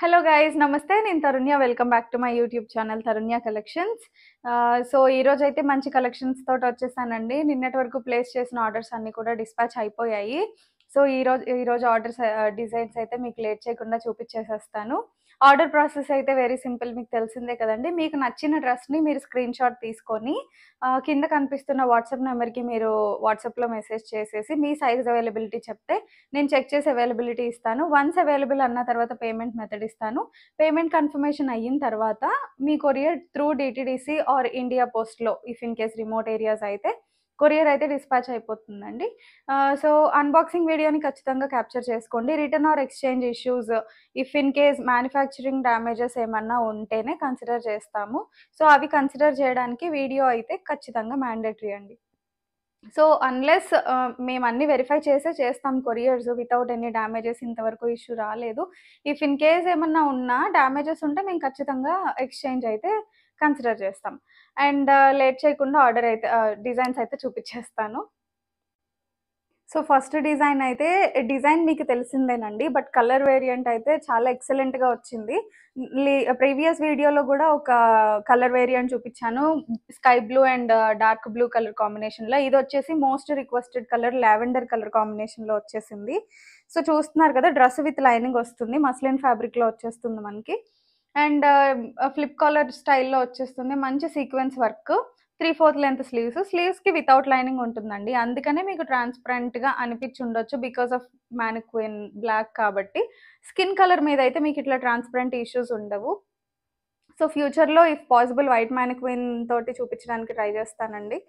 Hello guys నమస్తే. నేను Tarunya. Welcome back to my YouTube channel Tarunya collections. So ఈరోజు అయితే మంచి కలెక్షన్స్ తోటి వచ్చేసానండి. నిన్నటి వరకు ప్లేస్ చేసిన ఆర్డర్స్ అన్నీ కూడా డిస్పాచ్ అయిపోయాయి. సో ఈరోజు ఆర్డర్స్ డిజైన్స్ అయితే మీకు లేట్ చేయకుండా చూపించేసేస్తాను. ఆర్డర్ ప్రాసెస్ అయితే వెరీ సింపుల్, మీకు తెలిసిందే కదండి. మీకు నచ్చిన డ్రెస్ని మీరు స్క్రీన్ షాట్ తీసుకొని కింద కనిపిస్తున్న వాట్సాప్ నెంబర్కి మీరు వాట్సాప్లో మెసేజ్ చేసేసి మీ సైజ్ అవైలబిలిటీ చెప్తే నేను చెక్ చేసి అవైలబిలిటీ ఇస్తాను. వన్స్ అవైలబుల్ అన్న తర్వాత పేమెంట్ మెథడ్ ఇస్తాను. పేమెంట్ కన్ఫర్మేషన్ అయిన తర్వాత మీ courier through DTDC or India పోస్ట్లో if in case remote areas అయితే కొరియర్ అయితే డిస్పాచ్ అయిపోతుందండి. సో అన్బాక్సింగ్ వీడియోని ఖచ్చితంగా క్యాప్చర్ చేసుకోండి. Return or exchange issues if in case manufacturing damages ఏమన్నా ఉంటేనే కన్సిడర్ చేస్తాము. సో అవి కన్సిడర్ చేయడానికి వీడియో అయితే ఖచ్చితంగా మ్యాండేటరీ అండి. సో అన్లెస్ మేము అన్నీ వెరిఫై చేసే చేస్తాం కొరియర్స్ వితౌట్ ఎనీ డ్యామేజెస్. ఇంతవరకు ఇష్యూ రాలేదు. ఇఫ్ ఇన్ కేస్ ఏమన్నా ఉన్నా డ్యామేజెస్ ఉంటే మేము ఖచ్చితంగా ఎక్స్చేంజ్ అయితే కన్సిడర్ చేస్తాం. అండ్ లేట్ చేయకుండా ఆర్డర్ అయితే డిజైన్స్ అయితే చూపించేస్తాను. సో ఫస్ట్ డిజైన్ మీకు తెలిసిందేనండి. బట్ కలర్ వేరియంట్ అయితే చాలా ఎక్సలెంట్గా వచ్చింది. ప్రీవియస్ వీడియోలో కూడా ఒక కలర్ వేరియంట్ చూపించాను, sky blue and dark blue colour కాంబినేషన్లో. ఇది వచ్చేసి most requested colour lavender colour కాంబినేషన్లో వచ్చేసింది. సో చూస్తున్నారు కదా, డ్రెస్ విత్ లైనింగ్ వస్తుంది, మస్లిన్ ఫ్యాబ్రిక్లో వచ్చేస్తుంది మనకి. అండ్ ఫ్లిప్ కాలర్ స్టైల్లో వచ్చేస్తుంది. మంచి సీక్వెన్స్ వర్క్, 3/4 లెంత్ స్లీవ్స్కి వితౌట్ లైనింగ్ ఉంటుందండి. అందుకనే మీకు ట్రాన్స్పరెంట్గా అనిపించి ఉండొచ్చు బికాస్ ఆఫ్ మ్యానిక్విన్ బ్లాక్ కాబట్టి. స్కిన్ కలర్ మీద అయితే మీకు ఇట్లా ట్రాన్స్పరెంట్ ఇష్యూస్ ఉండవు. సో ఫ్యూచర్లో ఇఫ్ పాసిబుల్ వైట్ మ్యానిక్విన్ తోటి చూపించడానికి ట్రై చేస్తానండి.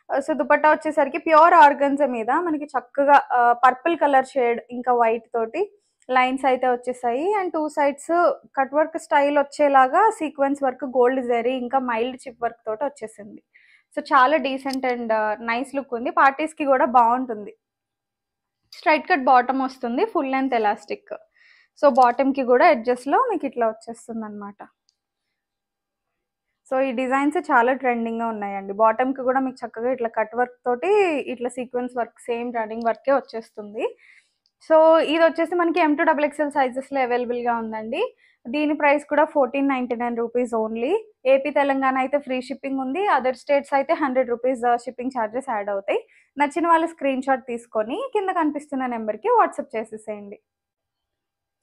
సో దుపట్టా వచ్చేసరికి ప్యూర్ ఆర్గన్జా మీద మనకి చక్కగా పర్పుల్ కలర్ షేడ్ ఇంకా వైట్ తోటి లైన్స్ అయితే వచ్చేసాయి. And 2 sides cut work style వచ్చేలాగా సీక్వెన్స్ వర్క్, గోల్డ్ జెరీ ఇంకా మైల్డ్ చిప్ వర్క్ తోటి వచ్చేసింది. సో చాలా డీసెంట్ అండ్ నైస్ లుక్ ఉంది. పార్టీస్కి కూడా బాగుంటుంది. స్ట్రైట్ కట్ బాటమ్ వస్తుంది, ఫుల్ లెంత్ ఎలాస్టిక్. సో బాటమ్కి కూడా ఎడ్జెస్లో మీకు ఇట్లా వచ్చేస్తుంది అనమాట. సో ఈ డిజైన్స్ చాలా ట్రెండింగ్గా ఉన్నాయండి. బాటమ్కి కూడా మీకు చక్కగా ఇట్లా కట్ వర్క్ తోటి ఇట్లా సీక్వెన్స్ వర్క్ సేమ్ రన్నింగ్ వర్కే వచ్చేస్తుంది. సో ఇది వచ్చేసి మనకి M2XXL సైజెస్లో అవైలబుల్గా ఉందండి. దీని ప్రైస్ కూడా 1499 రూపీస్ ఓన్లీ. ఏపీ తెలంగాణ అయితే ఫ్రీ షిప్పింగ్ ఉంది. అదర్ స్టేట్స్ అయితే 100 రూపీస్ షిప్పింగ్ ఛార్జెస్ యాడ్ అవుతాయి. నచ్చిన వాళ్ళు స్క్రీన్ షాట్ తీసుకొని కింద కనిపిస్తున్న నెంబర్కి వాట్సాప్ చేసేసేయండి.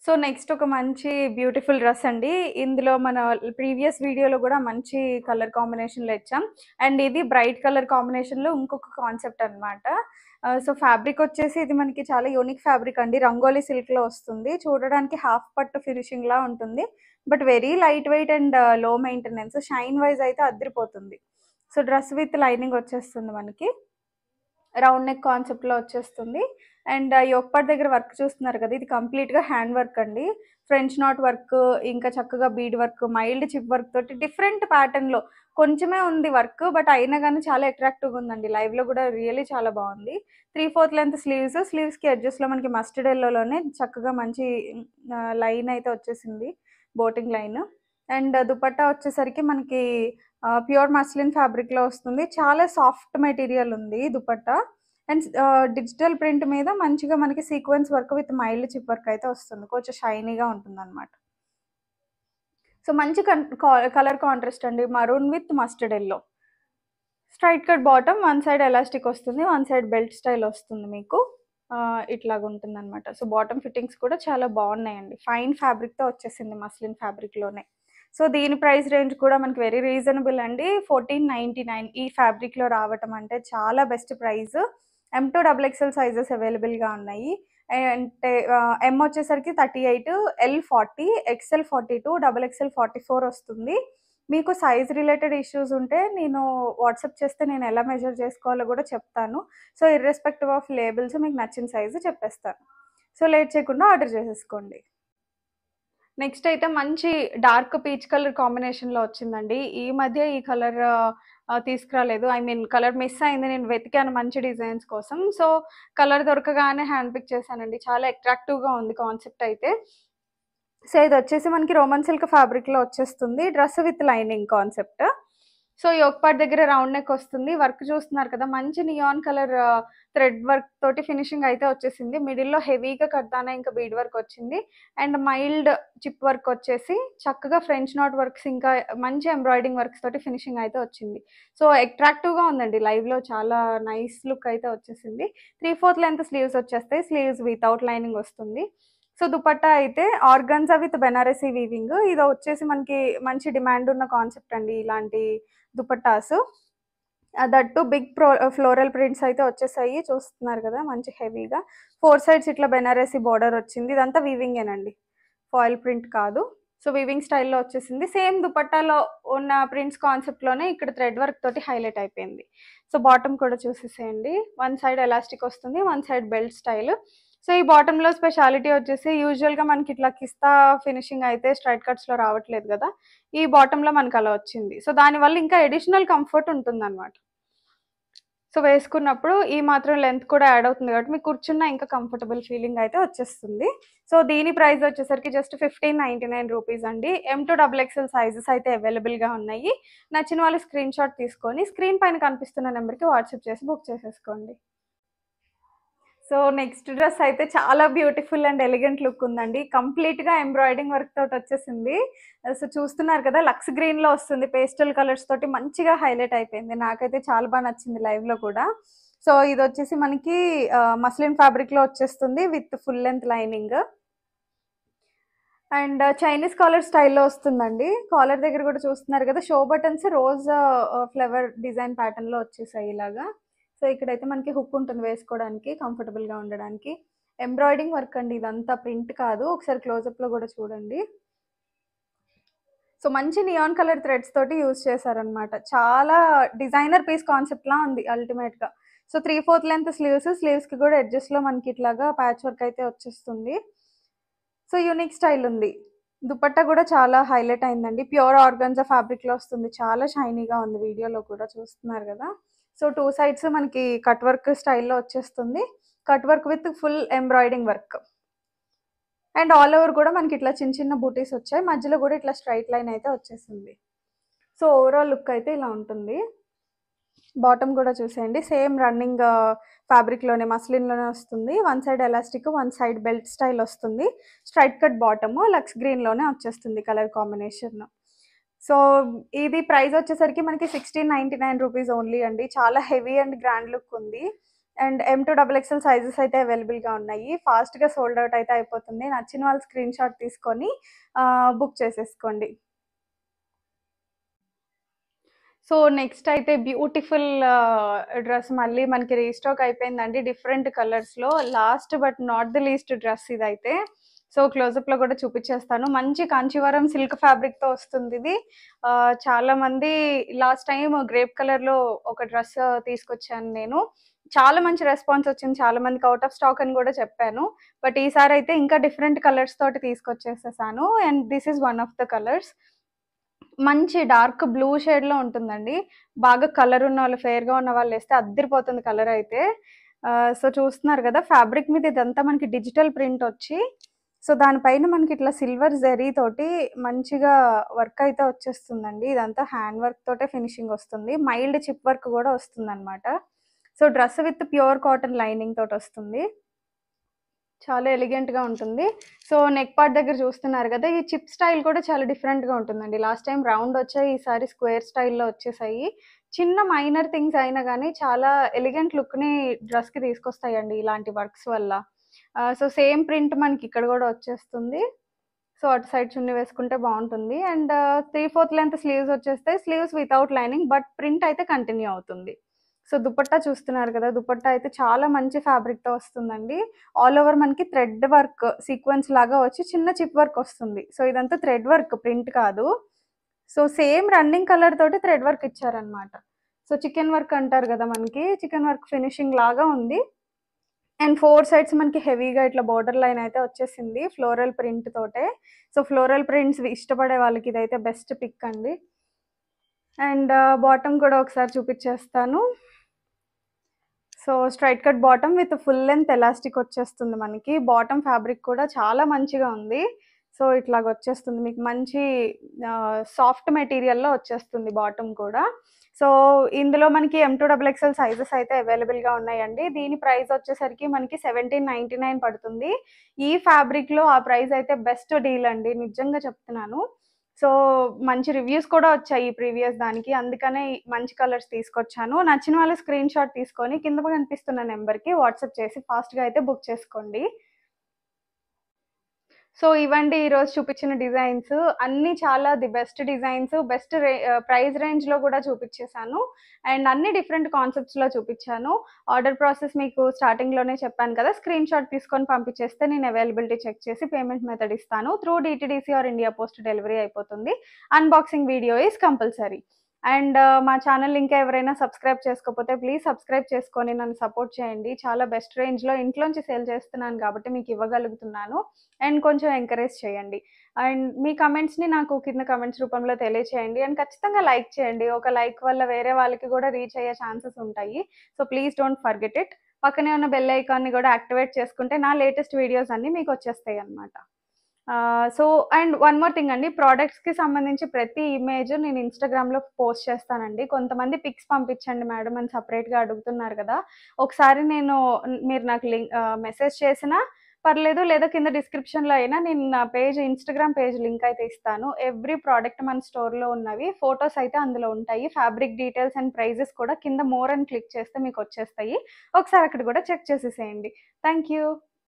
సో నెక్స్ట్ ఒక మంచి బ్యూటిఫుల్ డ్రెస్ అండి. ఇందులో మన ప్రీవియస్ వీడియోలో కూడా మంచి కలర్ కాంబినేషన్లో ఇచ్చాం. అండ్ ఇది బ్రైట్ కలర్ కాంబినేషన్లో ఇంకొక కాన్సెప్ట్ అనమాట. సో ఫ్యాబ్రిక్ వచ్చేసి ఇది మనకి చాలా యూనిక్ ఫ్యాబ్రిక్ అండి. రంగోలీ సిల్క్లో వస్తుంది. చూడడానికి హాఫ్ పట్టు ఫినిషింగ్లా ఉంటుంది. But very light weight and లో మెయింటెనెన్స్. షైన్ వైజ్ అయితే అదిరిపోతుంది. సో డ్రెస్ విత్ లైనింగ్ వచ్చేస్తుంది మనకి. రౌండ్ నెక్ కాన్సెప్ట్లో వచ్చేస్తుంది. అండ్ యోక్పాట్ దగ్గర వర్క్ చూస్తున్నారు కదా, ఇది కంప్లీట్గా హ్యాండ్ వర్క్ అండి. ఫ్రెంచ్ నాట్ వర్క్ ఇంకా చక్కగా bead work, mild chip work తోటి డిఫరెంట్ ప్యాటర్న్లో కొంచెమే ఉంది వర్క్, బట్ అయినా కానీ చాలా అట్రాక్టివ్గా ఉందండి. లైవ్లో కూడా రియల్లీ చాలా బాగుంది. 3/4 లెంత్ స్లీవ్స్కి ఎడ్జెస్లో మనకి మస్టర్డ్ ఎల్లోలోనే చక్కగా మంచి లైన్ అయితే వచ్చేసింది, బోటింగ్ లైన్. అండ్ దుపట్టా వచ్చేసరికి మనకి ప్యూర్ మస్లిన్ ఫ్యాబ్రిక్లో వస్తుంది. చాలా సాఫ్ట్ మెటీరియల్ ఉంది దుపట్టా. అండ్ డిజిటల్ ప్రింట్ మీద మంచిగా మనకి sequence work with mild chip work అయితే వస్తుంది. కొంచెం షైనీగా ఉంటుంది అనమాట. సో మంచి కలర్ కాంట్రాస్ట్ అండి, maroon with mustard yellow. Straight cut bottom, one side elastic వస్తుంది, వన్ సైడ్ బెల్ట్ స్టైల్ వస్తుంది మీకు. ఇట్లాగా ఉంటుంది అనమాట. సో బాటమ్ ఫిట్టింగ్స్ కూడా చాలా బాగున్నాయండి. ఫైన్ ఫ్యాబ్రిక్తో వచ్చేసింది, మస్లిన్ ఫ్యాబ్రిక్లోనే. సో దీని ప్రైస్ రేంజ్ కూడా మనకి వెరీ రీజనబుల్ అండి. 1499 ఈ ఫ్యాబ్రిక్లో రావటం అంటే చాలా బెస్ట్ ప్రైస్. M2XXL సైజెస్ అవైలబుల్గా ఉన్నాయి. అంటే M వచ్చేసరికి 38, L 40, XL 42, XXL 44 వస్తుంది. మీకు సైజ్ రిలేటెడ్ ఇష్యూస్ ఉంటే నేను వాట్సాప్ చేస్తే నేను ఎలా మెజర్ చేసుకోవాలో కూడా చెప్తాను. సో ఇర్రెస్పెక్టివ్ ఆఫ్ లేబుల్స్ మీకు నచ్చిన సైజు చెప్పేస్తాను. సో లేట్ చేయకుండా ఆర్డర్ చేసేసుకోండి. నెక్స్ట్ అయితే మంచి డార్క్ పీచ్ కలర్ కాంబినేషన్లో వచ్చిందండి. ఈ మధ్య ఈ కలర్ తీసుకురాలేదు, ఐ మీన్ కలర్ మిస్ అయింది. నేను వెతికాను మంచి డిజైన్స్ కోసం. సో కలర్ దొరకగానే హ్యాండ్ పిక్ చేశానండి. చాలా అట్రాక్టివ్గా ఉంది కాన్సెప్ట్ అయితే. సో ఇది వచ్చేసి మనకి రోమన్ సిల్క్ ఫ్యాబ్రిక్లో వచ్చేస్తుంది. Dress with lining concept. So yoke part దగ్గర రౌండ్ నెక్ వస్తుంది. వర్క్ చూస్తున్నారు కదా, మంచి నియాన్ కలర్ థ్రెడ్ వర్క్ తోటి ఫినిషింగ్ అయితే వచ్చేసింది. మిడిల్లో హెవీగా కడ్దానా ఇంకా బీడ్ వర్క్ వచ్చింది. అండ్ మైల్డ్ చిప్ వర్క్ వచ్చేసి చక్కగా ఫ్రెంచ్ నాట్ వర్క్స్ ఇంకా మంచి ఎంబ్రాయిడింగ్ వర్క్స్ తోటి ఫినిషింగ్ అయితే వచ్చింది. సో అట్రాక్టివ్గా ఉందండి, లైవ్లో చాలా నైస్ లుక్ అయితే వచ్చేసింది. 3/4 లెంత్ స్లీవ్స్ వచ్చేస్తాయి. స్లీవ్స్ వితౌట్ లైనింగ్ వస్తుంది. సో దుపట్టా అయితే ఆర్గన్జా విత్ బెనారసీ వీవింగ్. ఇది వచ్చేసి మనకి మంచి డిమాండ్ ఉన్న కాన్సెప్ట్ అండి ఇలాంటి dupattas. That big floral prints అయితే వచ్చేసాయి. చూస్తున్నారు కదా, మంచి హెవీగా 4 సైడ్స్ ఇట్లా బెనారసీ బార్డర్ వచ్చింది. ఇదంతా వీవింగేనండి, ఫాయిల్ ప్రింట్ కాదు. సో వీవింగ్ స్టైల్లో వచ్చేసింది. సేమ్ దుపట్టాలో ఉన్న ప్రింట్స్ కాన్సెప్ట్లోనే ఇక్కడ థ్రెడ్ వర్క్ తోటి హైలైట్ అయిపోయింది. సో బాటమ్ కూడా చూసేసేయండి. 1 సైడ్ ఎలాస్టిక్ వస్తుంది, 1 సైడ్ బెల్ట్ స్టైల్. సో ఈ బాటంలో స్పెషాలిటీ వచ్చేసి యూజువల్గా మనకి ఇట్లా కిస్తా ఫినిషింగ్ అయితే స్ట్రైట్ కట్స్లో రావట్లేదు కదా, ఈ బాటంలో మనకు అలా వచ్చింది. సో దానివల్ల ఇంకా అడిషనల్ కంఫర్ట్ ఉంటుంది అనమాట. సో వేసుకున్నప్పుడు ఈ మాత్రం లెంత్ కూడా యాడ్ అవుతుంది కాబట్టి మీకు కూర్చున్న ఇంకా కంఫర్టబుల్ ఫీలింగ్ అయితే వచ్చేస్తుంది. సో దీని ప్రైస్ వచ్చేసరికి జస్ట్ 1599 రూపీస్ అండి. M2XXL సైజెస్ అయితే అవైలబుల్గా ఉన్నాయి. నచ్చిన వాళ్ళు స్క్రీన్ షాట్ తీసుకొని స్క్రీన్ పైన కనిపిస్తున్న నెంబర్కి వాట్సాప్ చేసి బుక్ చేసేసుకోండి. సో నెక్స్ట్ డ్రెస్ అయితే చాలా బ్యూటిఫుల్ అండ్ ఎలిగెంట్ లుక్ ఉందండి. కంప్లీట్గా ఎంబ్రాయిడింగ్ వర్క్ తోటి వచ్చేసింది. సో చూస్తున్నారు కదా, లక్స్ గ్రీన్లో వస్తుంది, పేస్టల్ కలర్స్ తోటి మంచిగా హైలైట్ అయిపోయింది. నాకైతే చాలా బాగా నచ్చింది లైవ్లో కూడా. సో ఇది వచ్చేసి మనకి మస్లిన్ ఫ్యాబ్రిక్లో వచ్చేస్తుంది with full length lining. And Chinese collar స్టైల్లో వస్తుందండి. కాలర్ దగ్గర కూడా చూస్తున్నారు కదా, show buttons rose flower design ప్యాటర్న్లో వచ్చేసాయి ఇలాగా. సో ఇక్కడైతే మనకి హుక్ ఉంటుంది వేసుకోవడానికి, కంఫర్టబుల్గా ఉండడానికి. ఎంబ్రాయిడింగ్ వర్క్ అండి, ఇదంతా ప్రింట్ కాదు. ఒకసారి క్లోజప్లో కూడా చూడండి. సో మంచి నియాన్ కలర్ థ్రెడ్స్ తోటి యూజ్ చేశారనమాట. చాలా డిజైనర్ పీస్ కాన్సెప్ట్లా ఉంది అల్టిమేట్గా. సో 3/4 లెంత్ స్లీవ్స్కి కూడా ఎడ్జెస్లో మనకి ఇట్లాగా ప్యాచ్ వర్క్ అయితే వచ్చేస్తుంది. సో యూనిక్ స్టైల్ ఉంది. దుపట్టా కూడా చాలా హైలైట్ అయిందండి. ప్యూర్ ఆర్గన్జా ఫ్యాబ్రిక్లో వస్తుంది, చాలా షైనీగా ఉంది. వీడియోలో కూడా చూస్తున్నారు కదా. సో 2 సైడ్స్ మనకి కట్ వర్క్ స్టైల్లో వచ్చేస్తుంది. Cut work with full embroidering work. And all over కూడా మనకి ఇట్లా చిన్న చిన్న బూటీస్ వచ్చాయి. మధ్యలో కూడా ఇట్లా స్ట్రైట్ లైన్ అయితే వచ్చేసింది. సో ఓవరాల్ లుక్ అయితే ఇలా ఉంటుంది. బాటమ్ కూడా చూసేయండి, సేమ్ రన్నింగ్ ఫ్యాబ్రిక్లోనే మస్లిన్లోనే వస్తుంది. 1 side elastic, 1 side belt style వస్తుంది. స్ట్రైట్ కట్ బాటమ్, లక్స్ గ్రీన్లోనే వచ్చేస్తుంది కలర్ కాంబినేషన్. సో ఇది ప్రైస్ వచ్చేసరికి మనకి 1699 రూపీస్ ఓన్లీ అండి. చాలా హెవీ అండ్ గ్రాండ్ లుక్ ఉంది. అండ్ M2XXL సైజెస్ అయితే అవైలబుల్గా ఉన్నాయి. ఫాస్ట్గా సోల్డ్ అవుట్ అయితే అయిపోతుంది. నచ్చిన వాళ్ళు స్క్రీన్ షాట్ తీసుకొని బుక్ చేసేసుకోండి. సో నెక్స్ట్ అయితే బ్యూటిఫుల్ డ్రెస్ మళ్ళీ మనకి రీస్టాక్ అయిపోయిందండి డిఫరెంట్ కలర్స్లో. Last but not the least dress ఇదైతే. సో క్లోజప్లో కూడా చూపించేస్తాను. మంచి కాంచీవరం సిల్క్ ఫ్యాబ్రిక్తో వస్తుంది ఇది. చాలామంది లాస్ట్ టైం గ్రేప్ కలర్లో ఒక డ్రెస్ తీసుకొచ్చాను నేను, చాలా మంచి రెస్పాన్స్ వచ్చింది. చాలా మందికి అవుట్ ఆఫ్ స్టాక్ అని కూడా చెప్పాను. బట్ ఈసారి అయితే ఇంకా డిఫరెంట్ కలర్స్ తోటి తీసుకొచ్చేసేసాను. And this is one of the colours. మంచి డార్క్ బ్లూ షేడ్లో ఉంటుందండి. బాగా కలర్ ఉన్న వాళ్ళు, ఫెయిర్గా ఉన్న వాళ్ళు వేస్తే అద్దరిపోతుంది కలర్ అయితే. సో చూస్తున్నారు కదా, ఫ్యాబ్రిక్ మీద ఇదంతా మనకి డిజిటల్ ప్రింట్ వచ్చి, సో దానిపైన మనకి ఇట్లా సిల్వర్ జెరీ తోటి మంచిగా వర్క్ అయితే వచ్చేస్తుందండి. ఇదంతా హ్యాండ్ వర్క్ తోటే ఫినిషింగ్ వస్తుంది. మైల్డ్ చిప్ వర్క్ కూడా వస్తుంది అనమాట. So dress with pure cotton lining తోటి వస్తుంది. చాలా ఎలిగెంట్గా ఉంటుంది. సో నెక్ పార్ట్ దగ్గర చూస్తున్నారు కదా, ఈ చిప్ స్టైల్ కూడా చాలా డిఫరెంట్గా ఉంటుందండి. లాస్ట్ టైం రౌండ్ వచ్చాయి, ఈసారి స్క్వేర్ స్టైల్లో వచ్చేసాయి. చిన్న మైనర్ థింగ్స్ అయినా కానీ చాలా ఎలిగెంట్ లుక్ని డ్రెస్కి తీసుకొస్తాయండి ఇలాంటి వర్క్స్ వల్ల. సో సేమ్ ప్రింట్ మనకి ఇక్కడ కూడా వచ్చేస్తుంది. సో అటు సైడ్ చున్నీ వేసుకుంటే బాగుంటుంది. అండ్ 3/4 లెంత్ స్లీవ్స్ వచ్చేస్తే, sleeves without lining, but print అయితే కంటిన్యూ అవుతుంది. సో దుపట్టా చూస్తున్నారు కదా, దుపట్టా అయితే చాలా మంచి ఫ్యాబ్రిక్తో వస్తుందండి. ఆల్ ఓవర్ మనకి థ్రెడ్ వర్క్ సీక్వెన్స్ లాగా వచ్చి చిన్న చిప్ వర్క్ వస్తుంది. సో ఇదంతా థ్రెడ్ వర్క్, ప్రింట్ కాదు. సో సేమ్ రన్నింగ్ కలర్ తోటి థ్రెడ్ వర్క్ ఇచ్చారనమాట. సో చికెన్ వర్క్ అంటారు కదా, మనకి చికెన్ వర్క్ ఫినిషింగ్ లాగా ఉంది. అండ్ 4 సైడ్స్ మనకి హెవీగా ఇట్లా బోర్డర్ లైన్ అయితే వచ్చేసింది ఫ్లోరల్ ప్రింట్ తోటే. సో ఫ్లోరల్ ప్రింట్స్ ఇష్టపడే వాళ్ళకి ఇదైతే బెస్ట్ పిక్ అండి. అండ్ బాటమ్ కూడా ఒకసారి చూపించేస్తాను. So straight cut bottom with full length elastic వచ్చేస్తుంది మనకి. బాటమ్ ఫ్యాబ్రిక్ కూడా చాలా మంచిగా ఉంది. సో ఇట్లాగ వచ్చేస్తుంది మీకు మంచి సాఫ్ట్ మెటీరియల్లో వచ్చేస్తుంది బాటమ్ కూడా. సో ఇందులో మనకి M2XXL సైజెస్ అయితే అవైలబుల్గా ఉన్నాయండి. దీని ప్రైస్ వచ్చేసరికి మనకి 1799 పడుతుంది. ఈ ఫ్యాబ్రిక్లో ఆ ప్రైస్ అయితే బెస్ట్ డీల్ అండి, నిజంగా చెప్తున్నాను. సో మంచి రివ్యూస్ కూడా వచ్చాయి ఈ ప్రీవియస్ దానికి, అందుకనే మంచి కలర్స్ తీసుకొచ్చాను. నచ్చిన వాళ్ళు స్క్రీన్ షాట్ తీసుకొని కింద కనిపిస్తున్న నెంబర్కి వాట్సాప్ చేసి ఫాస్ట్గా అయితే బుక్ చేసుకోండి. సో ఇవండి ఈరోజు చూపించిన డిజైన్స్ అన్నీ చాలా the best designs, best price రేంజ్లో కూడా చూపించేశాను. అండ్ అన్ని డిఫరెంట్ కాన్సెప్ట్స్లో చూపించాను. ఆర్డర్ ప్రాసెస్ మీకు స్టార్టింగ్లోనే చెప్పాను కదా, స్క్రీన్ షాట్ తీసుకొని పంపించేస్తే నేను అవైలబిలిటీ చెక్ చేసి పేమెంట్ మెథడ్ ఇస్తాను. Through DTDC or India post delivery అయిపోతుంది. Unboxing video is compulsory. And మా ఛానల్ ఇంకా ఎవరైనా సబ్స్క్రైబ్ చేసుకోకపోతే ప్లీజ్ సబ్స్క్రైబ్ చేసుకొని నన్ను సపోర్ట్ చేయండి. చాలా బెస్ట్ రేంజ్లో ఇంట్లోంచి సేల్ చేస్తున్నాను కాబట్టి మీకు ఇవ్వగలుగుతున్నాను. అండ్ కొంచెం ఎంకరేజ్ చేయండి. అండ్ మీ కమెంట్స్ని నాకు కింద కమెంట్స్ రూపంలో తెలియచేయండి. అండ్ ఖచ్చితంగా లైక్ చేయండి. ఒక లైక్ వల్ల వేరే వాళ్ళకి కూడా రీచ్ అయ్యే ఛాన్సెస్ ఉంటాయి. So please don't forget it. పక్కనే ఉన్న బెల్ ఐకాన్ని కూడా యాక్టివేట్ చేసుకుంటే నా లేటెస్ట్ వీడియోస్ అన్నీ మీకు వచ్చేస్తాయి అన్నమాట. So and one more thing అండి, ప్రోడక్ట్స్కి సంబంధించి ప్రతి ఇమేజ్ నేను ఇన్స్టాగ్రామ్లో పోస్ట్ చేస్తానండి. కొంతమంది పిక్స్ పంపించండి మేడం అని సపరేట్గా అడుగుతున్నారు కదా, ఒకసారి మీరు నాకు మెసేజ్ చేసినా పర్లేదు, లేదా కింద డిస్క్రిప్షన్లో అయినా నేను నా ఇన్స్టాగ్రామ్ పేజ్ లింక్ అయితే ఇస్తాను. ఎవ్రీ ప్రోడక్ట్ మన స్టోర్లో ఉన్నవి ఫొటోస్ అయితే అందులో ఉంటాయి. ఫ్యాబ్రిక్ డీటెయిల్స్ అండ్ ప్రైజెస్ కూడా కింద మోర్ అని క్లిక్ చేస్తే మీకు వచ్చేస్తాయి. ఒకసారి అక్కడ కూడా చెక్ చేసేసేయండి. Thank you.